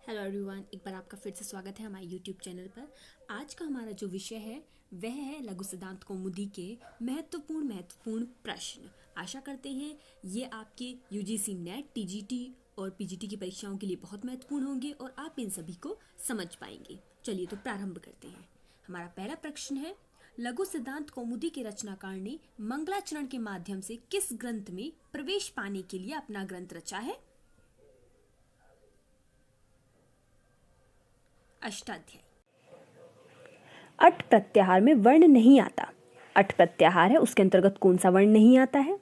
Hello everyone, एक बार आपका फिर से स्वागत है हमारे यूट्यूब चैनल पर। आज का हमारा जो विषय है वह है लघु सिद्धांत कौमुदी के महत्वपूर्ण प्रश्न। आशा करते हैं ये आपके यूजीसी नेट, टीजीटी और पीजीटी की परीक्षाओं के लिए बहुत महत्वपूर्ण होंगे और आप इन सभी को समझ पाएंगे। चलिए तो प्रारंभ करते हैं। हमारा पहला प्रश्न है, लघु सिद्धांत कौमुदी के रचनाकार ने मंगलाचरण के माध्यम से किस ग्रंथ में प्रवेश पाने के लिए अपना ग्रंथ रचा है? अष्टाध्यायी। अट प्रत्याहार में वर्ण नहीं आता। अट प्रत्याहार है, उसके अंतर्गत कौन सा वर्ण नहीं आता है?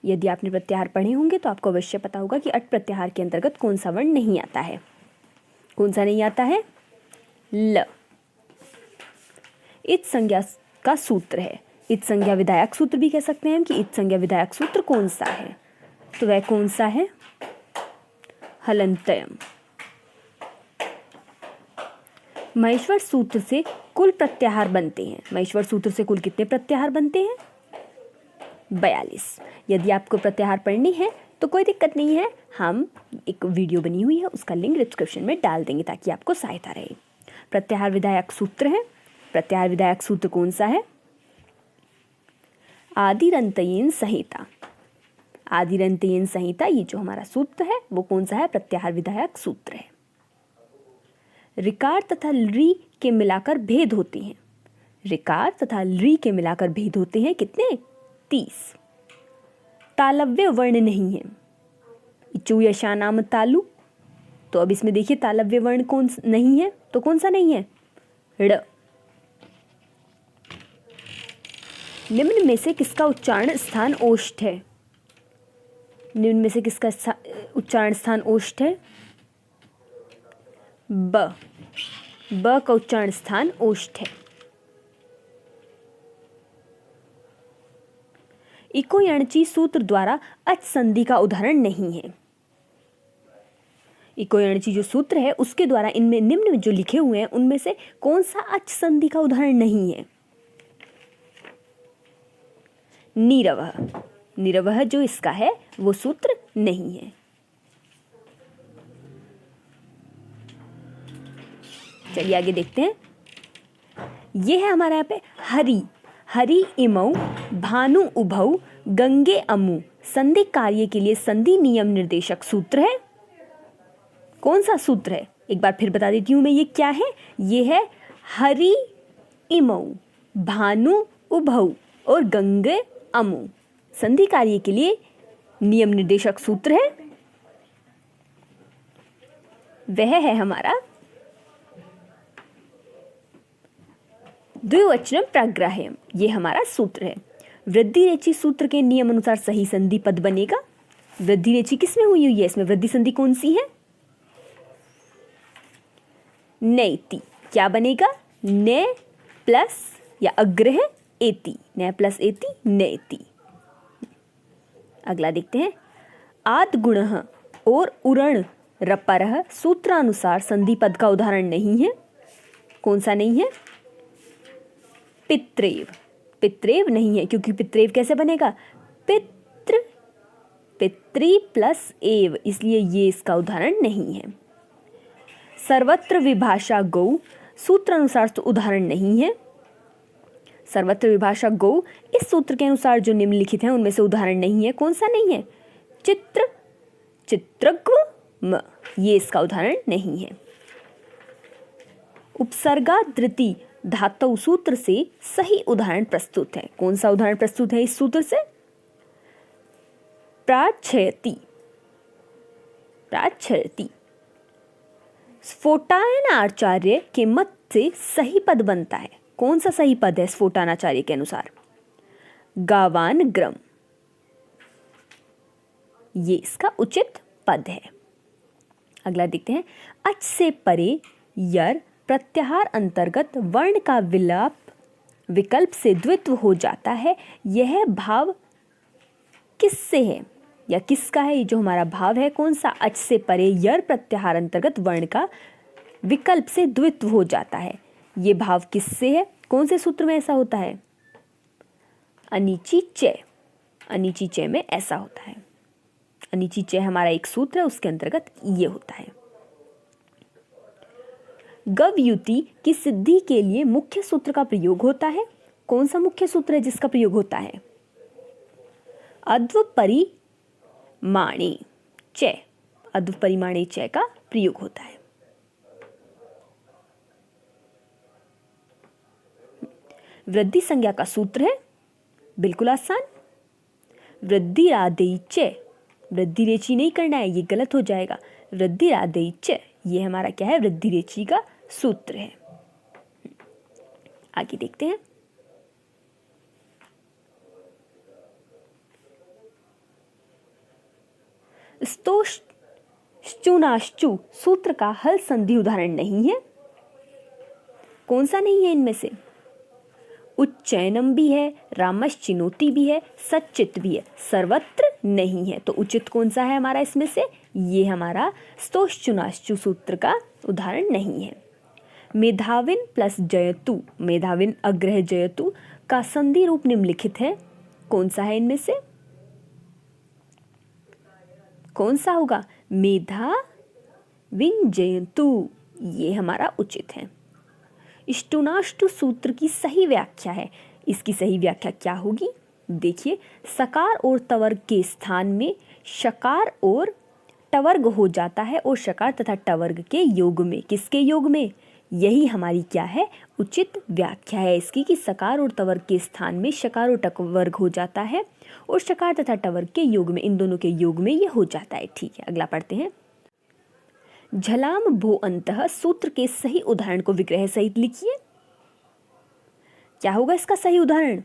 यदि आपने प्रत्याहार पढ़े होंगे तो आपको अवश्य पता होगा कि अट प्रत्याहार के अंतर्गत कौन सा वर्ण नहीं आता है। कौन सा नहीं आता है? ल। इत संज्ञा का सूत्र है। इत संज्ञा विधायक सूत्र भी कह सकते हैं हम कि इत संज्ञा विधायक सूत्र कौन सा है, तो वह कौन सा है? हलंतयम। महेश्वर सूत्र से कुल प्रत्याहार बनते हैं। महेश्वर सूत्र से कुल कितने प्रत्याहार बनते हैं? 42। यदि आपको प्रत्याहार पढ़नी है तो कोई दिक्कत नहीं है, हम एक वीडियो बनी हुई है, उसका लिंक डिस्क्रिप्शन में डाल देंगे ताकि आपको सहायता रहे। प्रत्याहार विधायक सूत्र है। प्रत्याहार विधायक सूत्र कौन सा है? आदिरंतयेन संहिता। आदिरंतयेन संहिता, ये जो हमारा सूत्र है वो कौन सा है? प्रत्याहार विधायक सूत्र है। ऋकार तथा री के मिलाकर भेद होते हैं। ऋकार तथा री के मिलाकर भेद होते हैं कितने? 30। तालव्य वर्ण नहीं है। इचु यशा नाम तालु, तो अब इसमें देखिए तालव्य वर्ण कौन नहीं है, तो कौन सा नहीं है? ड़। निम्न में से किसका उच्चारण स्थान ओष्ठ है? निम्न में से किसका उच्चारण स्थान ओष्ठ है? ब। ब का उच्चारण स्थान ओष्ठ है। इको यणची सूत्र द्वारा अच संधि का उदाहरण नहीं है। इको यणची जो सूत्र है उसके द्वारा इनमें निम्न में जो लिखे हुए हैं उनमें से कौन सा अच संधि का उदाहरण नहीं है? नीरवः। नीरवः जो इसका है वो सूत्र नहीं है। चलिए आगे देखते हैं। ये है हमारा यहाँ पे हरि। हरि इमौ भानु उभौ गंगे अमु संधि कार्य के लिए संधि नियम निर्देशक सूत्र है। कौन सा सूत्र है? एक बार फिर बता देती हूँ मैं, ये क्या है? ये है हरि इमौ भानु उभौ और गंगे अमु संधि कार्य के लिए नियम निर्देशक सूत्र है। वह है हमारा द्विवचनम प्राग्राह्यम। ये हमारा सूत्र है। वृद्धि रेचि सूत्र के नियम अनुसार सही संधि पद बनेगा। वृद्धि रेचि किसमें हुई है? इसमें वृद्धि संधि कौन सी है? नेति। क्या बनेगा? ने प्लस या अग्र है एति, ने प्लस एति नेति। अगला देखते हैं। आद गुणः और उरण रपरः सूत्रानुसार संधि पद का उदाहरण नहीं है। कौन सा नहीं है? पित्रेव। पित्रेव नहीं है, क्योंकि पित्रेव कैसे बनेगा? पित्र पित्री प्लस एव, इसलिए ये इसका उदाहरण नहीं है। सर्वत्र विभाषा गौ सूत्र अनुसार तो उदाहरण नहीं है। सर्वत्र विभाषा गौ इस सूत्र के अनुसार जो निम्नलिखित हैं उनमें से उदाहरण नहीं है। कौन सा नहीं है? चित्र चित्रग्व, ये इसका उदाहरण नहीं है। उपसर्गा धृति धातु सूत्र से सही उदाहरण प्रस्तुत है। कौन सा उदाहरण प्रस्तुत है इस सूत्र से? प्राच्छयति। प्राच्छयति। स्फोटायनाचार्य के मत से सही पद बनता है। कौन सा सही पद है स्फोटानाचार्य के अनुसार? गावान ग्रम, ये इसका उचित पद है। अगला देखते हैं। अच से परे यर प्रत्याहार अंतर्गत वर्ण का विलाप विकल्प से द्वित्व हो जाता है। यह भाव किससे है या किसका है? ये जो हमारा भाव है कौन सा? अच से परे यर प्रत्याहार अंतर्गत वर्ण का विकल्प से द्वित्व हो जाता है। ये भाव किससे है? कौन से सूत्र में ऐसा होता है? अनिची चय। अनिची चय में ऐसा होता है। अनिची चय हमारा एक सूत्र है, उसके अंतर्गत ये होता है। गव्युति की सिद्धि के लिए मुख्य सूत्र का प्रयोग होता है। कौन सा मुख्य सूत्र है जिसका प्रयोग होता है? अद्वपरिमाणे च, अद्वपरिमाणे च का प्रयोग होता है। वृद्धि संज्ञा का सूत्र है, बिल्कुल आसान, वृद्धिरादेय च, वृद्धि रेची नहीं करना है, ये गलत हो जाएगा। वृद्धिरादेय च, ये हमारा क्या है? वृद्धि रेची का सूत्र है। आगे देखते हैं। स्तोश्चुनाश्चु सूत्र का हल संधि उदाहरण नहीं है। कौन सा नहीं है इनमें से? उच्चैनम भी है, रामश्चिनोति भी है, सच्चित भी है, सर्वत्र नहीं है। तो उचित कौन सा है हमारा इसमें से? ये हमारा स्तोश्चुनाश्चु सूत्र का उदाहरण नहीं है। मेधाविन प्लस जयतु, मेधाविन अग्रह जयतु का संधि रूप निम्नलिखित है। कौन सा है इनमें से? कौन सा होगा? मेधाविन जयतु, ये हमारा उचित है। इष्टुनाष्टु सूत्र की सही व्याख्या है। इसकी सही व्याख्या क्या होगी? देखिए, सकार और तवर्ग के स्थान में शकार और टवर्ग हो जाता है और शकार तथा टवर्ग के योग में, किसके योग में? यही हमारी क्या है? उचित व्याख्या है इसकी कि सकार और तवर्ग के स्थान में शकार और टवर्ग हो जाता है और शकार तथा टवर्ग के योग में, इन दोनों के योग में ये हो जाता है। ठीक है, अगला पढ़ते हैं। झलाम भो अंतः सूत्र के सही उदाहरण को विग्रह सहित लिखिए। क्या होगा इसका सही उदाहरण?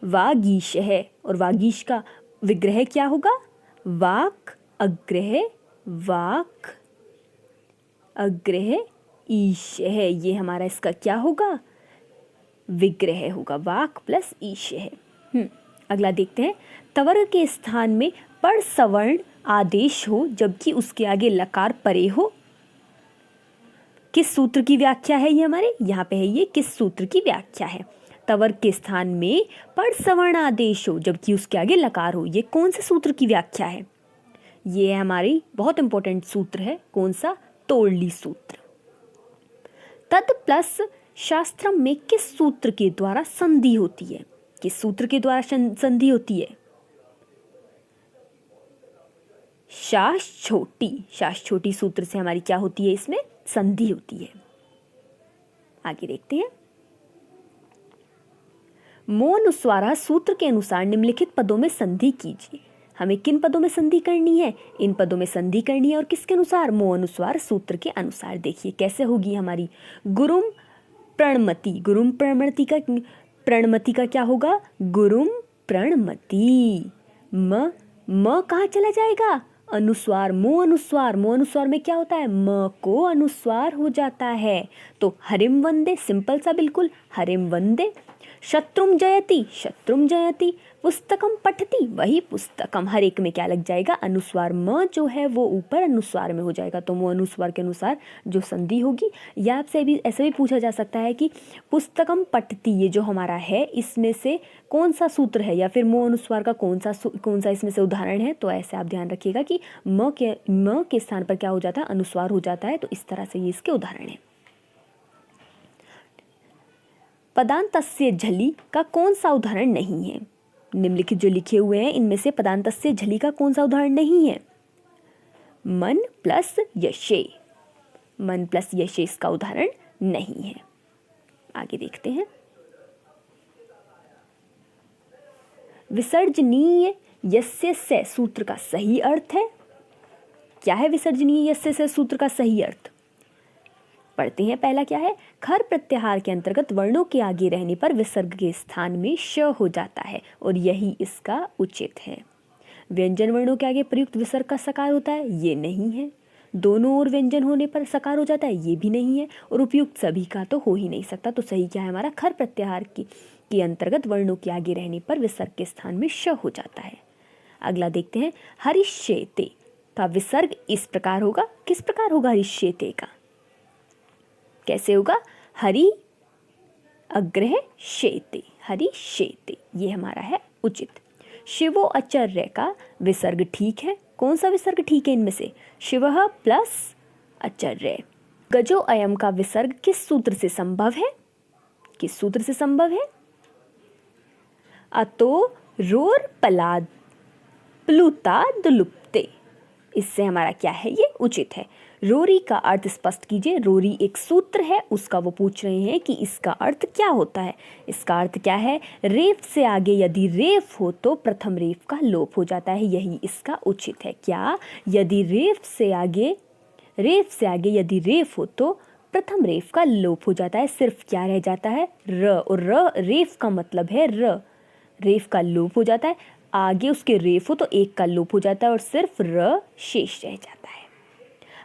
वागीश है और वागीश का विग्रह क्या होगा? वाक अग्रह, वाक अग्रह ईश है। ये हमारा इसका क्या होगा? विग्रह होगा, वाक प्लस ईश है। अगला देखते हैं। तवर्ग के स्थान में पर सवर्ण आदेश हो जबकि उसके आगे लकार परे हो। किस सूत्र की व्याख्या है ये हमारे? यहाँ पे है ये किस सूत्र की व्याख्या है? तवर्ग के स्थान में पर सवर्ण आदेश हो जबकि उसके आगे लकार हो, ये कौन से सूत्र की व्याख्या है? ये हमारी बहुत इंपॉर्टेंट सूत्र है। कौन सा? तोड़ली सूत्र। तद प्लस शास्त्रम में किस सूत्र के द्वारा संधि होती है? किस सूत्र के द्वारा संधि होती है? शास छोटी सूत्र से हमारी क्या होती है? इसमें संधि होती है। आगे देखते हैं। मोनुस्वारा सूत्र के अनुसार निम्नलिखित पदों में संधि कीजिए। हमें किन पदों में संधि करनी है? इन पदों में संधि करनी है और किसके अनुसार? मो अनुस्वार सूत्र के अनुसार। देखिए कैसे होगी हमारी। गुरुम प्रणमति, गुरुम प्रणमति का क्या होगा? गुरुम प्रणमति। म कहाँ चला जाएगा? अनुस्वार, मो अनुस्वार, मो अनुस्वार में क्या होता है? म को अनुस्वार हो जाता है। तो हरिम वंदे, सिंपल सा बिल्कुल, हरिम वंदे। शत्रुम जयति, शत्रुम जयति। पुस्तकम पठति, वही पुस्तकम। हर एक में क्या लग जाएगा? अनुस्वार। म जो है वो ऊपर अनुस्वार में हो जाएगा, तो वो अनुस्वार के अनुसार जो संधि होगी। या आपसे भी ऐसे भी पूछा जा सकता है कि पुस्तकम पठति, ये जो हमारा है इसमें से कौन सा सूत्र है, या फिर मो अनुस्वार का कौन सा इसमें से उदाहरण है। तो ऐसे आप ध्यान रखिएगा कि म के स्थान पर क्या हो जाता है? अनुस्वार हो जाता है। तो इस तरह से ये इसके उदाहरण है। पदान्तस्य झलि का कौन सा उदाहरण नहीं है? निम्नलिखित जो लिखे हुए हैं इनमें से पदान्तस्य झलि का कौन सा उदाहरण नहीं है? मन प्लस यशे, मन प्लस यशे इसका उदाहरण नहीं है। आगे देखते हैं। विसर्जनीय यस्य से सूत्र का सही अर्थ है। क्या है विसर्जनीय यस्य से सूत्र का सही अर्थ? पढ़ते हैं। पहला क्या है? खर प्रत्याहार के अंतर्गत वर्णों के आगे रहने पर विसर्ग के स्थान में श हो जाता है और यही इसका उचित है। व्यंजन वर्णों के आगे प्रयुक्त विसर्ग का सकार होता है, ये नहीं है। दोनों ओर व्यंजन होने पर सकार हो जाता है, ये भी नहीं है। और उपयुक्त सभी का तो हो ही नहीं सकता। तो सही क्या है हमारा? खर प्रत्याहार के अंतर्गत वर्णों के आगे रहने पर विसर्ग के स्थान में श हो जाता है। अगला देखते हैं। हरिष्येते का विसर्ग इस प्रकार होगा। किस प्रकार होगा हरिष्येते का? कैसे होगा? हरि अग्रह शेते, हरि शेते, ये हमारा है उचित। शिवो आचार्य का विसर्ग ठीक है। कौन सा विसर्ग ठीक है इनमें से? शिवः प्लस आचार्य, गजो अयम का विसर्ग किस सूत्र से संभव है? किस सूत्र से संभव है? अतो रोर पलाद प्लूता दुलुप्ते। इससे हमारा क्या है, ये उचित है। रोरी का अर्थ स्पष्ट कीजिए। रोरी एक सूत्र है, उसका वो पूछ रहे हैं कि इसका अर्थ क्या होता है। इसका अर्थ क्या है? रेफ से आगे यदि रेफ हो तो प्रथम रेफ का लोप हो जाता है, यही इसका उचित है। क्या? यदि रेफ से आगे यदि रेफ हो तो प्रथम रेफ का लोप हो जाता है। सिर्फ क्या रह जाता है? र, और र रेफ का मतलब है र। रेफ का लोप हो जाता है, आगे उसके रेफ हो तो एक का लोप हो जाता है और सिर्फ र शेष रह जाता है।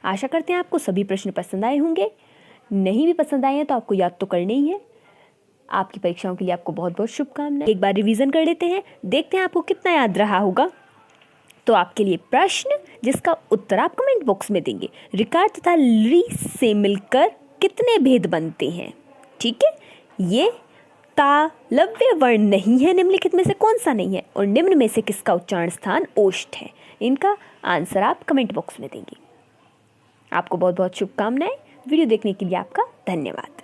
आशा करते हैं आपको सभी प्रश्न पसंद आए होंगे। नहीं भी पसंद आए हैं तो आपको याद तो करने ही है। आपकी परीक्षाओं के लिए आपको बहुत बहुत शुभकामनाएं। एक बार रिवीजन कर लेते हैं, देखते हैं आपको कितना याद रहा होगा। तो आपके लिए प्रश्न जिसका उत्तर आप कमेंट बॉक्स में देंगे। रिकार तथा री से मिलकर कितने भेद बनते हैं? ठीक है, ये तालव्य वर्ण नहीं है, निम्नलिखित में से कौन सा नहीं है, और निम्न में से किसका उच्चारण स्थान ओष्ठ है? इनका आंसर आप कमेंट बॉक्स में देंगे। आपको बहुत बहुत शुभकामनाएं। वीडियो देखने के लिए आपका धन्यवाद।